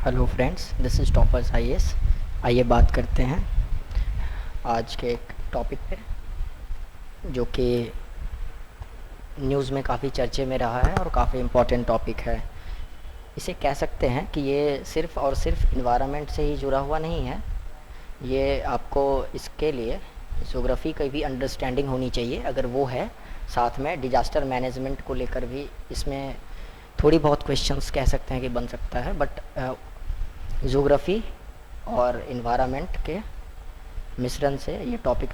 Hello friends, this is toppers IAS. आइए बात करते हैं आज के एक टॉपिक पे जो कि न्यूज़ में काफ़ी चर्चे में रहा है और काफ़ी इम्पोर्टेंट टॉपिक है। इसे कह सकते हैं कि ये सिर्फ़ और सिर्फ इन्वायरमेंट से ही जुड़ा हुआ नहीं है। ये आपको इसके लिए ज्योग्राफी की भी अंडरस्टैंडिंग होनी चाहिए। अगर वो है, साथ में डिजास्टर मैनेजमेंट को लेकर भी इसमें थोड़ी बहुत क्वेश्चंस कह सकते हैं कि बन सकता है। बट ज्योग्राफी और इन्वायरमेंट के मिश्रण से ये टॉपिक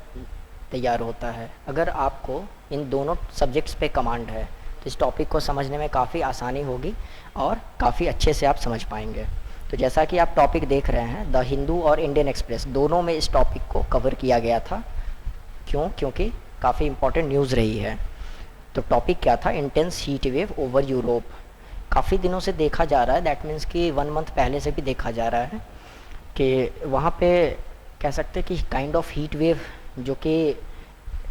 तैयार होता है। अगर आपको इन दोनों सब्जेक्ट्स पे कमांड है तो इस टॉपिक को समझने में काफ़ी आसानी होगी और काफ़ी अच्छे से आप समझ पाएंगे। तो जैसा कि आप टॉपिक देख रहे हैं, द हिंदू और इंडियन एक्सप्रेस दोनों में इस टॉपिक को कवर किया गया था। क्योंकि काफ़ी इम्पोर्टेंट न्यूज़ रही है। तो टॉपिक क्या था? Intense heat wave over Europe. काफ़ी दिनों से देखा जा रहा है, दैट मीन्स कि 1 मंथ पहले से भी देखा जा रहा है कि वहाँ पे कह सकते हैं कि काइंड ऑफ हीट वेव जो कि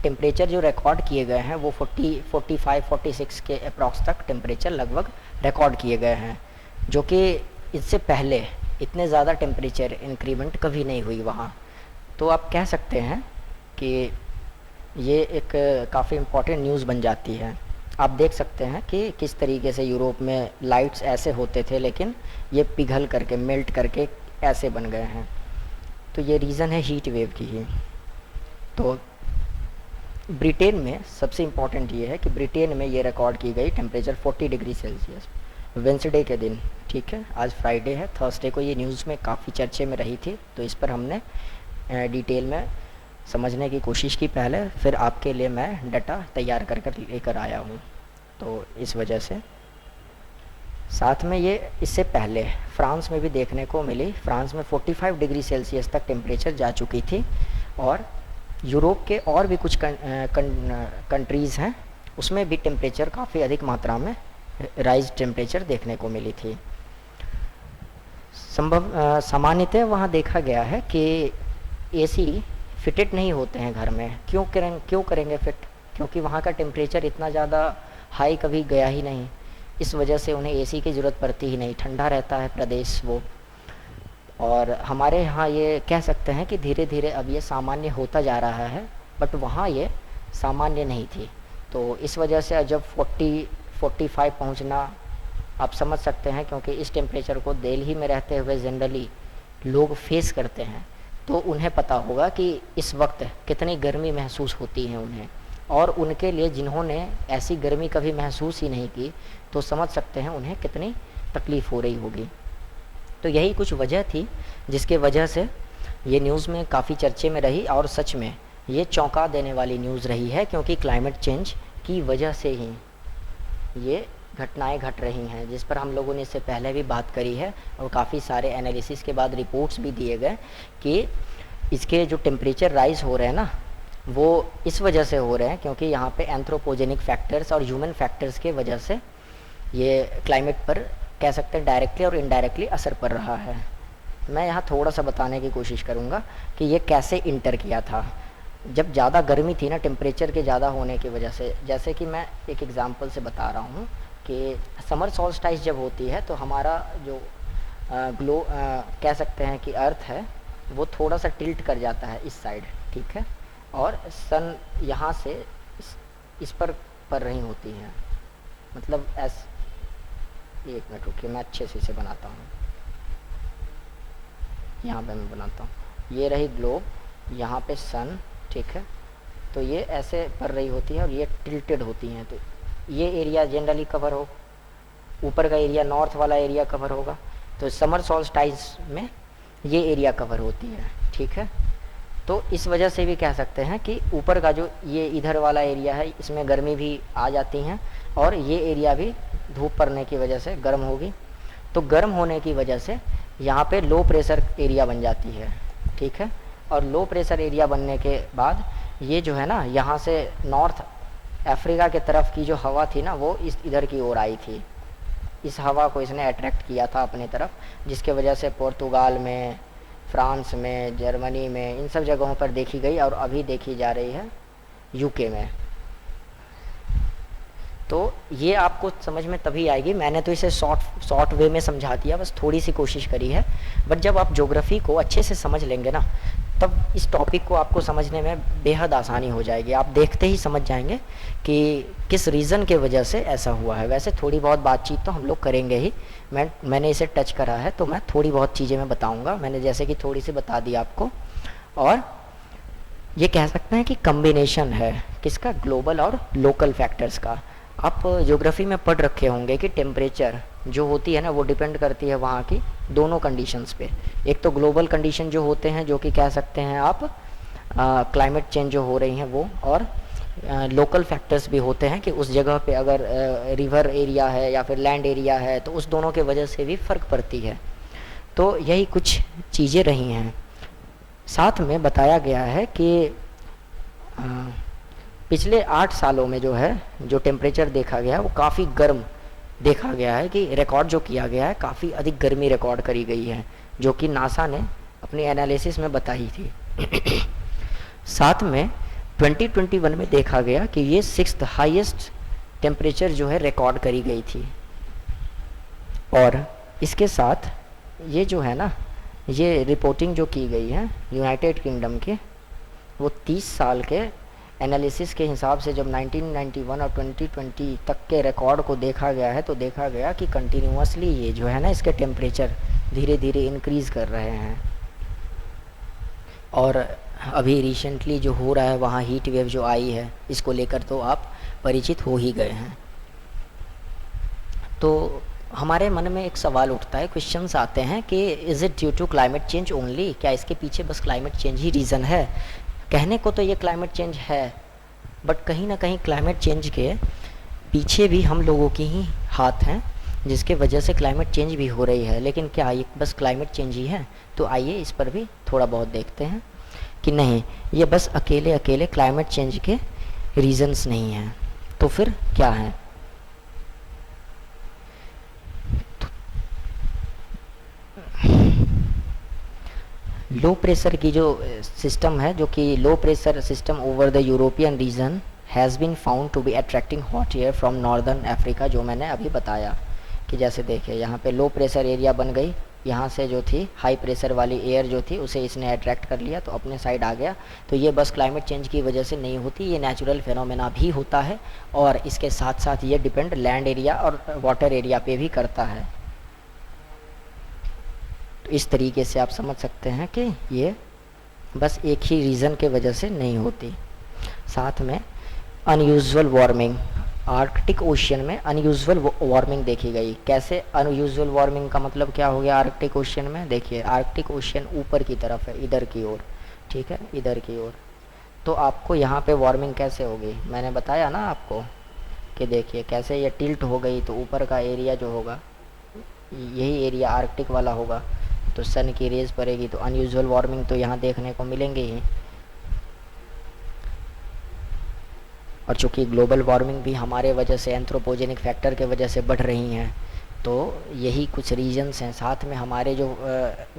टेम्परेचर जो रिकॉर्ड किए गए हैं वो 45-46 के अप्रॉक्स तक टेम्परेचर लगभग रिकॉर्ड किए गए हैं, जो कि इससे पहले इतने ज़्यादा टेम्परेचर इंक्रीमेंट कभी नहीं हुई वहाँ। तो आप कह सकते हैं कि ये एक काफ़ी इम्पोर्टेंट न्यूज़ बन जाती है। आप देख सकते हैं कि किस तरीके से यूरोप में लाइट्स ऐसे होते थे, लेकिन ये पिघल करके मेल्ट करके ऐसे बन गए हैं। तो ये रीज़न है हीट वेव की ही। तो ब्रिटेन में सबसे इम्पॉर्टेंट ये है कि ब्रिटेन में ये रिकॉर्ड की गई टेम्परेचर 40 डिग्री सेल्सियस वेंसडे के दिन। ठीक है, आज फ्राइडे है, थर्सडे को ये न्यूज़ में काफ़ी चर्चे में रही थी। तो इस पर हमने डिटेल में समझने की कोशिश की पहले, फिर आपके लिए मैं डाटा तैयार कर कर लेकर आया हूँ। तो इस वजह से साथ में ये इससे पहले फ्रांस में भी देखने को मिली। फ्रांस में 45 डिग्री सेल्सियस तक टेम्परेचर जा चुकी थी। और यूरोप के और भी कुछ कंट्रीज़ हैं, उसमें भी टेम्परेचर काफ़ी अधिक मात्रा में राइज टेम्परेचर देखने को मिली थी। सामान्यतः वहाँ देखा गया है कि एसी फिटेड नहीं होते हैं घर में। क्यों करेंगे फिट? क्योंकि वहाँ का टेम्परेचर इतना ज़्यादा हाई कभी गया ही नहीं। इस वजह से उन्हें एसी की ज़रूरत पड़ती ही नहीं, ठंडा रहता है प्रदेश वो। और हमारे यहाँ ये कह सकते हैं कि धीरे धीरे अब ये सामान्य होता जा रहा है, बट वहाँ ये सामान्य नहीं थी। तो इस वजह से जब 40-45 पहुँचना आप समझ सकते हैं, क्योंकि इस टेम्परेचर को दिल्ली में रहते हुए जनरली लोग फेस करते हैं, तो उन्हें पता होगा कि इस वक्त कितनी गर्मी महसूस होती है उन्हें। और उनके लिए जिन्होंने ऐसी गर्मी कभी महसूस ही नहीं की, तो समझ सकते हैं उन्हें कितनी तकलीफ़ हो रही होगी। तो यही कुछ वजह थी जिसके वजह से ये न्यूज़ में काफ़ी चर्चे में रही। और सच में ये चौंका देने वाली न्यूज़ रही है, क्योंकि क्लाइमेट चेंज की वजह से ही ये घटनाएं घट रही हैं, जिस पर हम लोगों ने इससे पहले भी बात करी है। और काफ़ी सारे एनालिसिस के बाद रिपोर्ट्स भी दिए गए कि इसके जो टेम्परेचर राइज हो रहे हैं ना, वो इस वजह से हो रहे हैं क्योंकि यहाँ पे एंथ्रोपोजेनिक फैक्टर्स और ह्यूमन फैक्टर्स के वजह से ये क्लाइमेट पर कह सकते हैं डायरेक्टली और इनडायरेक्टली असर पड़ रहा है। मैं यहाँ थोड़ा सा बताने की कोशिश करूँगा कि ये कैसे इंटर किया था। जब ज़्यादा गर्मी थी ना, टेम्परेचर के ज़्यादा होने की वजह से, जैसे कि मैं एक एग्ज़ाम्पल से बता रहा हूँ कि समर सॉल्स्टाइस जब होती है तो हमारा जो कह सकते हैं कि अर्थ है वो थोड़ा सा टिल्ट कर जाता है इस साइड। ठीक है, और सन यहाँ से इस पर पड़ रही होती हैं, मतलब एक मिनट रुकिए, मैं अच्छे से इसे बनाता हूँ। यहाँ पे मैं बनाता हूँ, ये रही ग्लोब, यहाँ पे सन। ठीक है, तो ये ऐसे पड़ रही होती है और ये टिल्टेड होती हैं। तो ये एरिया जनरली कवर हो, ऊपर का एरिया नॉर्थ वाला एरिया कवर होगा। तो समर सॉल्स्टाइस में ये एरिया कवर होती है। ठीक है, तो इस वजह से भी कह सकते हैं कि ऊपर का जो ये इधर वाला एरिया है, इसमें गर्मी भी आ जाती हैं और ये एरिया भी धूप पड़ने की वजह से गर्म होगी। तो गर्म होने की वजह से यहाँ पे लो प्रेशर एरिया बन जाती है। ठीक है, और लो प्रेशर एरिया बनने के बाद ये जो है ना, यहाँ से नॉर्थ अफ्रीका के तरफ की जो हवा थी ना, वो इस इधर की ओर आई थी। इस हवा को इसने अट्रैक्ट किया था अपनी तरफ, जिसके वजह से पुर्तगाल में, फ्रांस में, जर्मनी में, इन सब जगहों पर देखी गई और अभी देखी जा रही है यूके में। तो ये आपको समझ में तभी आएगी। मैंने तो इसे शॉर्ट वे में समझा दिया, बस थोड़ी सी कोशिश करी है। बट जब आप ज्योग्राफी को अच्छे से समझ लेंगे ना, तब इस टॉपिक को आपको समझने में बेहद आसानी हो जाएगी। आप देखते ही समझ जाएंगे कि किस रीज़न के वजह से ऐसा हुआ है। वैसे थोड़ी बहुत बातचीत तो हम लोग करेंगे ही। मैंने इसे टच करा है तो मैं थोड़ी बहुत चीज़ें मैं बताऊंगा। मैंने जैसे कि थोड़ी सी बता दी आपको। और ये कह सकते हैं कि कम्बिनेशन है किसका, ग्लोबल और लोकल फैक्टर्स का। आप ज्योग्राफी में पढ़ रखे होंगे कि टेम्परेचर जो होती है ना, वो डिपेंड करती है वहाँ की दोनों कंडीशंस पे। एक तो ग्लोबल कंडीशन जो होते हैं, जो कि कह सकते हैं आप क्लाइमेट चेंज जो हो रही हैं वो, और लोकल फैक्टर्स भी होते हैं कि उस जगह पे अगर रिवर एरिया है या फिर लैंड एरिया है, तो उस दोनों के वजह से भी फ़र्क पड़ती है। तो यही कुछ चीज़ें रही हैं। साथ में बताया गया है कि पिछले 8 सालों में जो है, जो टेम्परेचर देखा गया है वो काफ़ी गर्म देखा गया है, कि रिकॉर्ड जो किया गया है काफ़ी अधिक गर्मी रिकॉर्ड करी गई है, जो कि नासा ने अपनी एनालिसिस में बताई थी। साथ में 2021 में देखा गया कि ये 6th हाईएस्ट टेम्परेचर जो है रिकॉर्ड करी गई थी। और इसके साथ ये जो है ना, ये रिपोर्टिंग जो की गई है यूनाइटेड किंगडम के, वो 30 साल के एनालिसिस के हिसाब से जब 1991 और 2020 तक के रिकॉर्ड को देखा गया है, तो देखा गया कि कंटिन्यूसली ये जो है ना, इसके टेम्परेचर धीरे धीरे इंक्रीज़ कर रहे हैं। और अभी रिसेंटली जो हो रहा है वहाँ हीट वेव जो आई है, इसको लेकर तो आप परिचित हो ही गए हैं। तो हमारे मन में एक सवाल उठता है, क्वेश्चंस आते हैं कि is it due to climate change only, क्या इसके पीछे बस क्लाइमेट चेंज ही रीज़न है? कहने को तो ये क्लाइमेट चेंज है, बट कहीं ना कहीं क्लाइमेट चेंज के पीछे भी हम लोगों की ही हाथ हैं, जिसके वजह से क्लाइमेट चेंज भी हो रही है। लेकिन क्या ये बस क्लाइमेट चेंज ही है? तो आइए इस पर भी थोड़ा बहुत देखते हैं कि नहीं, ये बस अकेले अकेले क्लाइमेट चेंज के रीज़न्स नहीं हैं। तो फिर क्या है? लो प्रेशर की जो सिस्टम है, जो कि low pressure system over the European region has been found to be attracting hot air from northern Africa, जो मैंने अभी बताया कि जैसे देखिए यहाँ पे लो प्रेशर एरिया बन गई, यहाँ से जो थी हाई प्रेशर वाली एयर जो थी उसे इसने अट्रैक्ट कर लिया, तो अपने साइड आ गया। तो ये बस क्लाइमेट चेंज की वजह से नहीं होती, ये नेचुरल फेनोमेना भी होता है, और इसके साथ साथ ये डिपेंड लैंड एरिया और वाटर एरिया पे भी करता है। तो इस तरीके से आप समझ सकते हैं कि ये बस एक ही रीज़न के वजह से नहीं होती। साथ में अनयूजुअल वार्मिंग, आर्कटिक ओशियन में अनयूजुअल वार्मिंग देखी गई। कैसे अनयूजुअल वार्मिंग का मतलब क्या हो गया आर्कटिक ओशियन में? देखिए आर्कटिक ओशियन ऊपर की तरफ है, इधर की ओर, ठीक है, इधर की ओर। तो आपको यहाँ पे वार्मिंग कैसे होगी? मैंने बताया ना आपको कि देखिए कैसे ये टिल्ट हो गई, तो ऊपर का एरिया जो होगा यही एरिया आर्कटिक वाला होगा, तो सन की रेज पड़ेगी, तो अनयूजुअल वार्मिंग तो यहाँ देखने को मिलेंगे ही। और चूँकि ग्लोबल वार्मिंग भी हमारे वजह से, एंथ्रोपोजेनिक फैक्टर के वजह से बढ़ रही हैं, तो यही कुछ रीजंस हैं। साथ में हमारे जो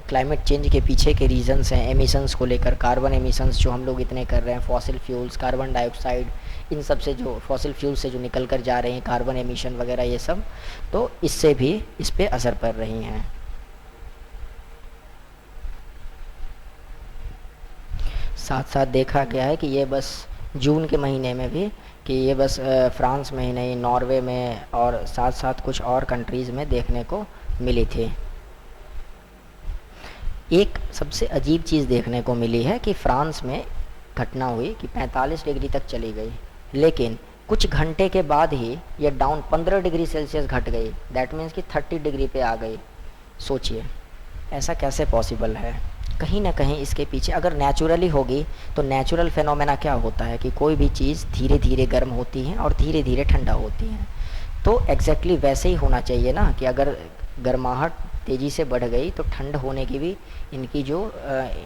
क्लाइमेट चेंज के पीछे के रीजंस हैं एमिशंस को लेकर, कार्बन एमिशंस जो हम लोग इतने कर रहे हैं, फॉसिल फ्यूल्स, कार्बन डाइऑक्साइड, इन सब से जो फॉसिल फ्यूल से जो निकल कर जा रहे हैं, कार्बन एमिशन वगैरह ये सब, तो इससे भी इस पर असर पड़ रही हैं। साथ साथ देखा गया है कि ये बस जून के महीने में भी, कि ये बस फ्रांस में ही नहीं, नॉर्वे में और साथ साथ कुछ और कंट्रीज़ में देखने को मिली थी। एक सबसे अजीब चीज़ देखने को मिली है कि फ्रांस में घटना हुई कि 45 डिग्री तक चली गई, लेकिन कुछ घंटे के बाद ही ये डाउन 15 डिग्री सेल्सियस घट गई। दैट मीन्स कि 30 डिग्री पे आ गई। सोचिए ऐसा कैसे पॉसिबल है? कहीं ना कहीं इसके पीछे अगर नेचुरली होगी, तो नेचुरल फेनोमेना क्या होता है कि कोई भी चीज़ धीरे धीरे गर्म होती है और धीरे धीरे ठंडा होती है। तो एग्जैक्टली वैसे ही होना चाहिए ना, कि अगर गर्माहट तेज़ी से बढ़ गई तो ठंड होने की भी इनकी जो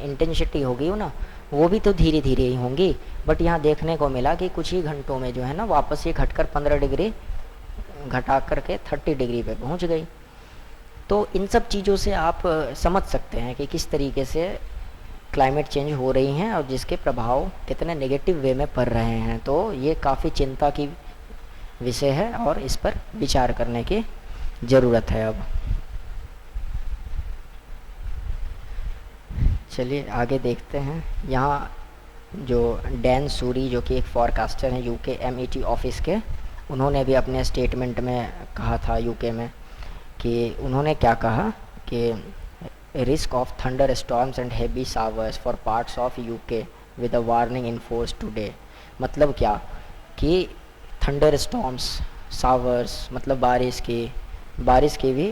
इंटेंसिटी होगी ना, वो भी तो धीरे धीरे ही होंगी। बट यहाँ देखने को मिला कि कुछ ही घंटों में जो है ना, वापस ये घटकर 15 डिग्री घटा करके 30 डिग्री पे पहुँच गई। तो इन सब चीज़ों से आप समझ सकते हैं कि किस तरीके से क्लाइमेट चेंज हो रही हैं और जिसके प्रभाव कितने नेगेटिव वे में पड़ रहे हैं। तो ये काफ़ी चिंता की विषय है और इस पर विचार करने की ज़रूरत है। अब चलिए आगे देखते हैं। यहाँ जो डैन सूरी जो कि एक फॉरकास्टर हैं यूके एमईटी ऑफिस के, उन्होंने भी अपने स्टेटमेंट में कहा था यूके में कि उन्होंने क्या कहा कि risk of thunder storms and heavy showers for parts of UK with a warning in force today. मतलब क्या कि थंडर स्टॉर्म्स, शावर्स मतलब बारिश की भी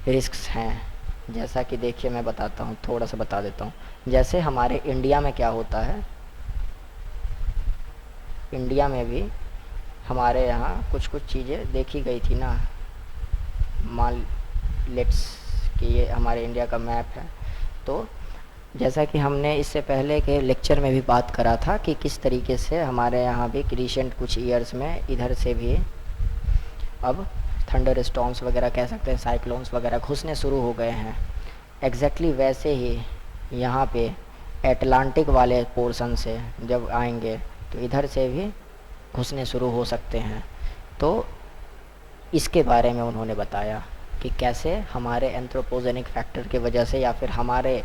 रिस्क्स हैं। जैसा कि देखिए मैं बताता हूँ, थोड़ा सा बता देता हूँ। जैसे हमारे इंडिया में क्या होता है, इंडिया में भी हमारे यहाँ कुछ कुछ चीज़ें देखी गई थी ना। मान लेट्स कि ये हमारे इंडिया का मैप है, तो जैसा कि हमने इससे पहले के लेक्चर में भी बात करा था कि किस तरीके से हमारे यहाँ भी रिसेंट कुछ ईयर्स में इधर से भी अब थंडर स्टॉर्म्स वगैरह कह सकते हैं, साइक्लोन्स वगैरह घुसने शुरू हो गए हैं। एग्जैक्टली वैसे ही यहाँ पे एटलांटिक वाले पोर्शन से जब आएंगे तो इधर से भी घुसने शुरू हो सकते हैं। तो इसके बारे में उन्होंने बताया कि कैसे हमारे एंथ्रोपोजेनिक फैक्टर की वजह से या फिर हमारे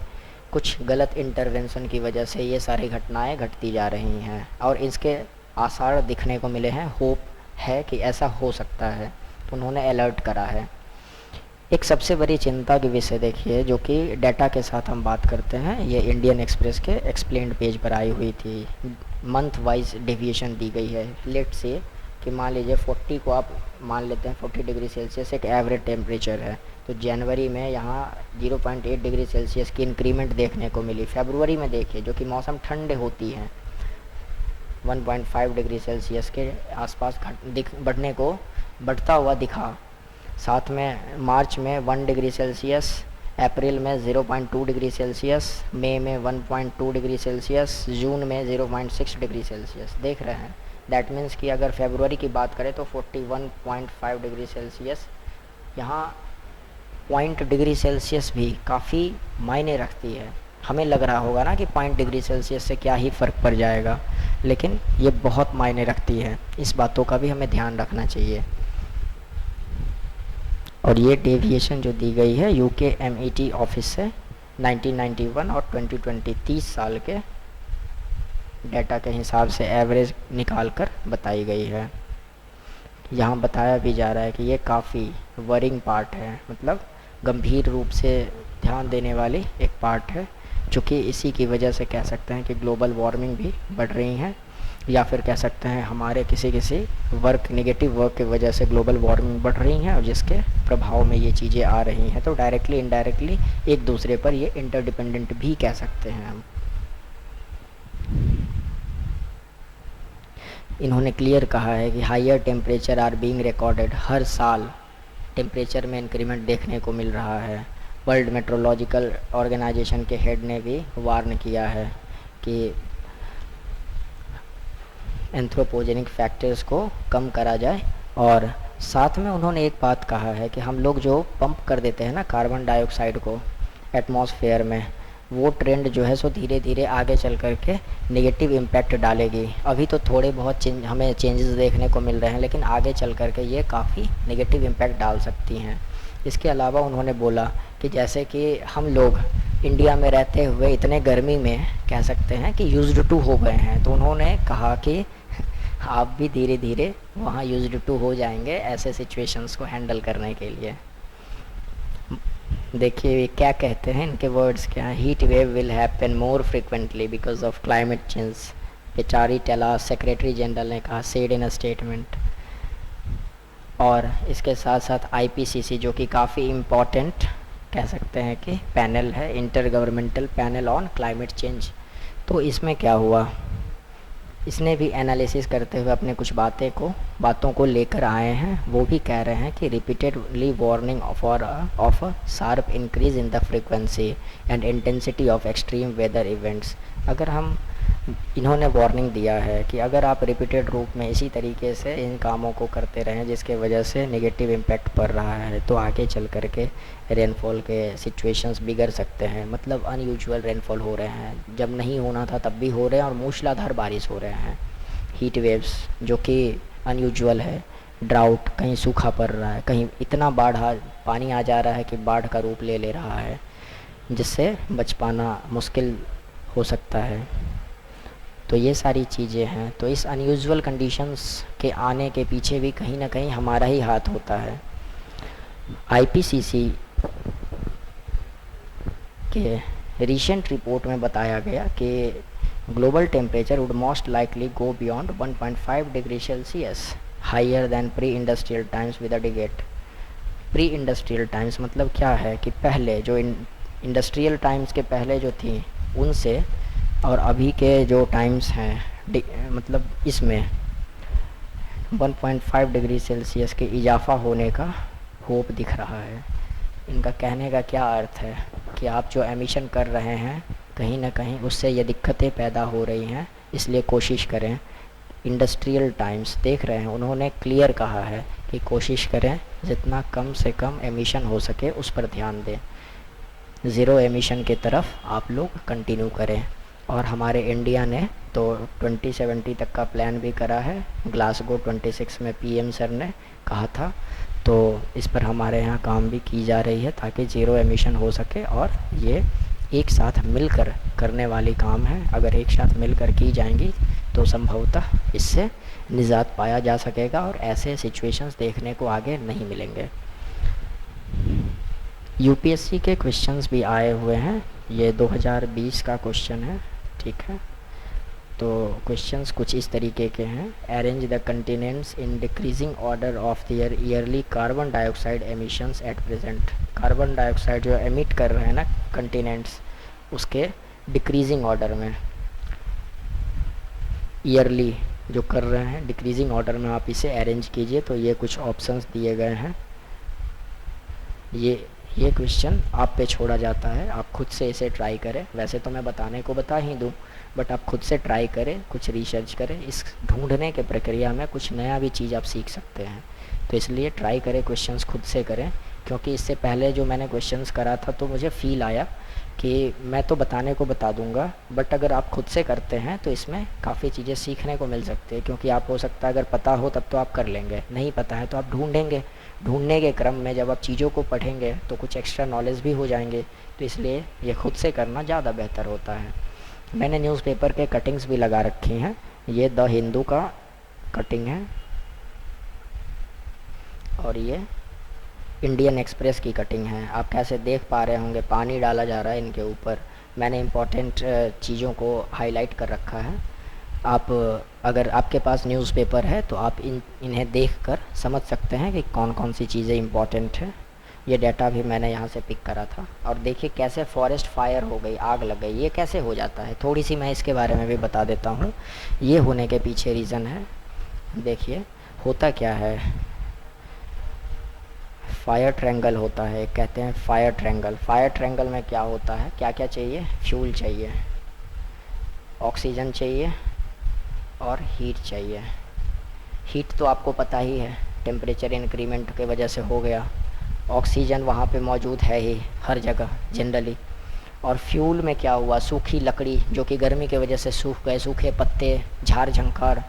कुछ गलत इंटरवेंशन की वजह से ये सारी घटनाएं घटती जा रही हैं और इसके आसार दिखने को मिले हैं। होप है कि ऐसा हो सकता है, तो उन्होंने अलर्ट करा है। एक सबसे बड़ी चिंता की विषय देखिए, जो कि डाटा के साथ हम बात करते हैं, ये इंडियन एक्सप्रेस के एक्सप्लेन्ड पेज पर आई हुई थी। मंथ वाइज डेविएशन दी गई है। लेट से कि मान लीजिए 40 को आप मान लेते हैं, 40 डिग्री सेल्सियस एक एवरेज टेम्परेचर है, तो जनवरी में यहाँ 0.8 डिग्री सेल्सियस की इंक्रीमेंट देखने को मिली। फरवरी में देखिए जो कि मौसम ठंड होती है, 1.5 डिग्री सेल्सियस के आसपास बढ़ता हुआ दिखा। साथ में मार्च में 1 डिग्री सेल्सियस, अप्रैल में 0.2 डिग्री सेल्सियस, मई में 1.2 डिग्री सेल्सियस, जून में 0.6 डिग्री सेल्सियस देख रहे हैं। दैट मीन्स कि अगर फरवरी की बात करें तो 41.5 डिग्री सेल्सियस। यहाँ पॉइंट डिग्री सेल्सियस भी काफ़ी मायने रखती है। हमें लग रहा होगा ना कि पॉइंट डिग्री सेल्सियस से क्या ही फ़र्क पड़ जाएगा, लेकिन ये बहुत मायने रखती है। इस बातों का भी हमें ध्यान रखना चाहिए। और ये डेविएशन जो दी गई है यूके एमईटी ऑफिस से 1991 और 2020 30 साल के डाटा के हिसाब से एवरेज निकाल कर बताई गई है। यहाँ बताया भी जा रहा है कि ये काफ़ी वरिंग पार्ट है, मतलब गंभीर रूप से ध्यान देने वाली एक पार्ट है, चूँकि इसी की वजह से कह सकते हैं कि ग्लोबल वार्मिंग भी बढ़ रही है, या फिर कह सकते हैं हमारे किसी नेगेटिव वर्क की वजह से ग्लोबल वार्मिंग बढ़ रही है और जिसके प्रभाव में ये चीज़ें आ रही हैं। तो डायरेक्टली इनडायरेक्टली एक दूसरे पर ये इंटरडिपेंडेंट भी कह सकते हैं हम। इन्होंने क्लियर कहा है कि higher temperature are being recorded. हर साल टेम्परेचर में इंक्रीमेंट देखने को मिल रहा है। वर्ल्ड मेट्रोलॉजिकल ऑर्गेनाइजेशन के हेड ने भी वार्न किया है कि एंथ्रोपोजेनिक फैक्टर्स को कम करा जाए। और साथ में उन्होंने एक बात कहा है कि हम लोग जो पंप कर देते हैं ना कार्बन डाइऑक्साइड को एटमॉस्फेयर में, वो ट्रेंड जो है सो धीरे धीरे आगे चल कर के नेगेटिव इम्पैक्ट डालेगी। अभी तो थोड़े बहुत हमें चेंजेस देखने को मिल रहे हैं, लेकिन आगे चल कर के ये काफ़ी नेगेटिव इम्पैक्ट डाल सकती हैं। इसके अलावा उन्होंने बोला कि जैसे कि हम लोग इंडिया में रहते हुए इतने गर्मी में कह सकते हैं कि यूज्ड टू हो गए हैं, तो उन्होंने कहा कि आप भी धीरे धीरे वहाँ यूज्ड टू हो जाएंगे ऐसे सिचुएशंस को हैंडल करने के लिए। देखिए क्या कहते हैं, इनके वर्ड्स क्या हैं। Heat wave will happen more frequently because of climate change, Petteri Taalas secretary general ने कहा, सेड इन अ स्टेटमेंट। और इसके साथ साथ आईपीसीसी जो कि काफ़ी इम्पॉर्टेंट कह सकते हैं कि पैनल है, inter governmental panel on climate change, तो इसमें क्या हुआ, इसने भी एनालिसिस करते हुए अपने कुछ बातों को लेकर आए हैं। वो भी कह रहे हैं कि repeatedly warning of a sharp increase in the frequency and intensity of extreme weather events. अगर हम इन्होंने वार्निंग दिया है कि अगर आप रिपीटेड रूप में इसी तरीके से इन कामों को करते रहें जिसके वजह से नेगेटिव इम्पैक्ट पड़ रहा है, तो आगे चल कर के रेनफॉल के सिचुएशंस बिगड़ सकते हैं। मतलब अनयूजुअल रेनफॉल हो रहे हैं, जब नहीं होना था तब भी हो रहे हैं, और मूसलाधार बारिश हो रहे हैं। हीट वेव्स जो कि अनयूजुअल है, ड्राउट, कहीं सूखा पड़ रहा है, कहीं इतना पानी आ जा रहा है कि बाढ़ का रूप ले ले रहा है, जिससे बच पाना मुश्किल हो सकता है। तो ये सारी चीज़ें हैं। तो इस अनयूजुअल कंडीशंस के आने के पीछे भी कहीं ना कहीं हमारा ही हाथ होता है। आईपीसीसी के रिसेंट रिपोर्ट में बताया गया कि global temperature would most likely go beyond 1.5 degree Celsius higher than pre industrial times with a decade. Pre industrial times मतलब क्या है कि पहले जो इंडस्ट्रियल टाइम्स के पहले जो थी उनसे और अभी के जो टाइम्स हैं मतलब इसमें 1.5 डिग्री सेल्सियस के इजाफा होने का होप दिख रहा है। इनका कहने का क्या अर्थ है कि आप जो एमिशन कर रहे हैं कहीं ना कहीं उससे ये दिक्कतें पैदा हो रही हैं, इसलिए कोशिश करें। इंडस्ट्रियल टाइम्स देख रहे हैं, उन्होंने क्लियर कहा है कि कोशिश करें जितना कम से कम एमिशन हो सके उस पर ध्यान दें, ज़ीरो एमिशन की तरफ आप लोग कंटिन्यू करें। और हमारे इंडिया ने तो 2070 तक का प्लान भी करा है, ग्लासगो 26 में पीएम सर ने कहा था, तो इस पर हमारे यहाँ काम भी की जा रही है ताकि ज़ीरो एमिशन हो सके। और ये एक साथ मिलकर करने वाली काम है, अगर एक साथ मिलकर की जाएंगी तो संभवतः इससे निजात पाया जा सकेगा और ऐसे सिचुएशंस देखने को आगे नहीं मिलेंगे। यूपीएससी के क्वेश्चंस भी आए हुए हैं, ये 2020 का क्वेश्चन है, ठीक है। तो क्वेश्चंस कुछ इस तरीके के हैं। Arrange the continents in decreasing order of their yearly carbon dioxide emissions at present. Carbon dioxide जो एमिट कर रहे हैं ना कंटिनेंट्स, उसके डिक्रीजिंग ऑर्डर में, ईयरली जो कर रहे हैं डिक्रीजिंग ऑर्डर में आप इसे अरेंज कीजिए। तो ये कुछ ऑप्शंस दिए गए हैं। ये क्वेश्चन आप पे छोड़ा जाता है, आप खुद से इसे ट्राई करें। वैसे तो मैं बताने को बता ही दूँ, बट आप खुद से ट्राई करें, कुछ रिसर्च करें। इस ढूंढने के प्रक्रिया में कुछ नया भी चीज़ आप सीख सकते हैं, तो इसलिए ट्राई करें, क्वेश्चंस खुद से करें। क्योंकि इससे पहले जो मैंने क्वेश्चंस करा था तो मुझे फ़ील आया कि मैं तो बताने को बता दूंगा, बट अगर आप खुद से करते हैं तो इसमें काफ़ी चीज़ें सीखने को मिल सकती है। क्योंकि आप हो सकता है अगर पता हो तब तो आप कर लेंगे, नहीं पता है तो आप ढूंढेंगे, ढूंढने के क्रम में जब आप चीज़ों को पढ़ेंगे तो कुछ एक्स्ट्रा नॉलेज भी हो जाएंगे। तो इसलिए ये खुद से करना ज़्यादा बेहतर होता है। मैंने न्यूज़पेपर के कटिंग्स भी लगा रखी हैं। ये द हिंदू का कटिंग है और ये इंडियन एक्सप्रेस की कटिंग है। आप कैसे देख पा रहे होंगे, पानी डाला जा रहा है इनके ऊपर। मैंने इम्पोर्टेंट चीज़ों को हाईलाइट कर रखा है। आप अगर आपके पास न्यूज़पेपर है तो आप इन्हें देखकर समझ सकते हैं कि कौन कौन सी चीज़ें इम्पोर्टेंट है। ये डाटा भी मैंने यहाँ से पिक करा था। और देखिए कैसे फॉरेस्ट फायर हो गई, आग लग गई, ये कैसे हो जाता है, थोड़ी सी मैं इसके बारे में भी बता देता हूँ। ये होने के पीछे रीज़न है, देखिए होता क्या है। फायर ट्रायंगल होता है, कहते हैं फायर ट्रायंगल। फायर ट्रायंगल में क्या होता है, क्या क्या चाहिए, फ्यूल चाहिए, ऑक्सीजन चाहिए और हीट चाहिए। हीट तो आपको पता ही है, टेम्परेचर इंक्रीमेंट के वजह से हो गया। ऑक्सीजन वहाँ पे मौजूद है ही हर जगह जनरली। और फ्यूल में क्या हुआ, सूखी लकड़ी जो कि गर्मी की वजह से सूख गए, सूखे पत्ते, झाड़ झंकार।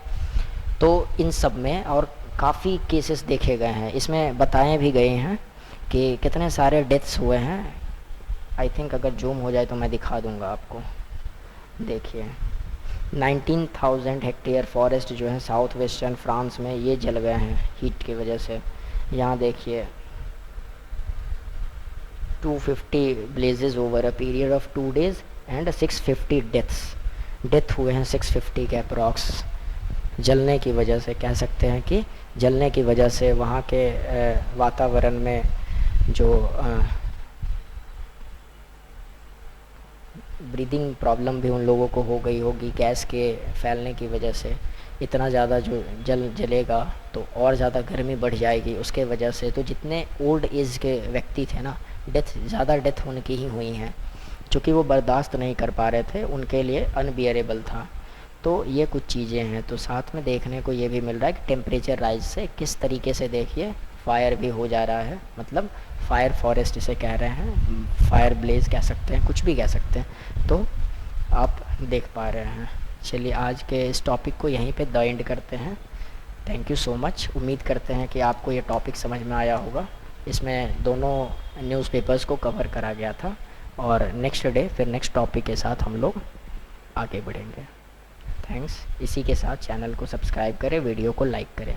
तो इन सब में और काफ़ी केसेस देखे गए हैं, इसमें बताए भी गए हैं कि कितने सारे डेथ्स हुए हैं। आई थिंक अगर जूम हो जाए तो मैं दिखा दूंगा आपको। देखिए 19,000 हेक्टेयर फॉरेस्ट जो है साउथ वेस्टर्न फ्रांस में ये जल गए हैं हीट की वजह से। यहाँ देखिए 250 blazes over a period of 2 days and 650 death हुए हैं, 650 के अप्रॉक्स जलने की वजह से। कह सकते हैं कि जलने की वजह से वहाँ के वातावरण में जो ब्रीदिंग प्रॉब्लम भी उन लोगों को हो गई होगी गैस के फैलने की वजह से। इतना ज़्यादा जो जलेगा तो और ज़्यादा गर्मी बढ़ जाएगी उसके वजह से। तो जितने ओल्ड एज के व्यक्ति थे ना, ज़्यादा डेथ उनकी ही हुई हैं, चूँकि वो बर्दाश्त नहीं कर पा रहे थे, उनके लिए अनबियरेबल था। तो ये कुछ चीज़ें हैं। तो साथ में देखने को ये भी मिल रहा है कि टेम्परेचर राइज से किस तरीके से देखिए फायर भी हो जा रहा है, मतलब फायर फॉरेस्ट इसे कह रहे हैं, फायर ब्लेज कह सकते हैं, कुछ भी कह सकते हैं। तो आप देख पा रहे हैं। चलिए आज के इस टॉपिक को यहीं पे द एंड करते हैं। Thank you so much. उम्मीद करते हैं कि आपको ये टॉपिक समझ में आया होगा। इसमें दोनों न्यूज़पेपर्स को कवर करा गया था, और नेक्स्ट डे फिर नेक्स्ट टॉपिक के साथ हम लोग आगे बढ़ेंगे। थैंक्स। इसी के साथ चैनल को सब्सक्राइब करें, वीडियो को लाइक करें।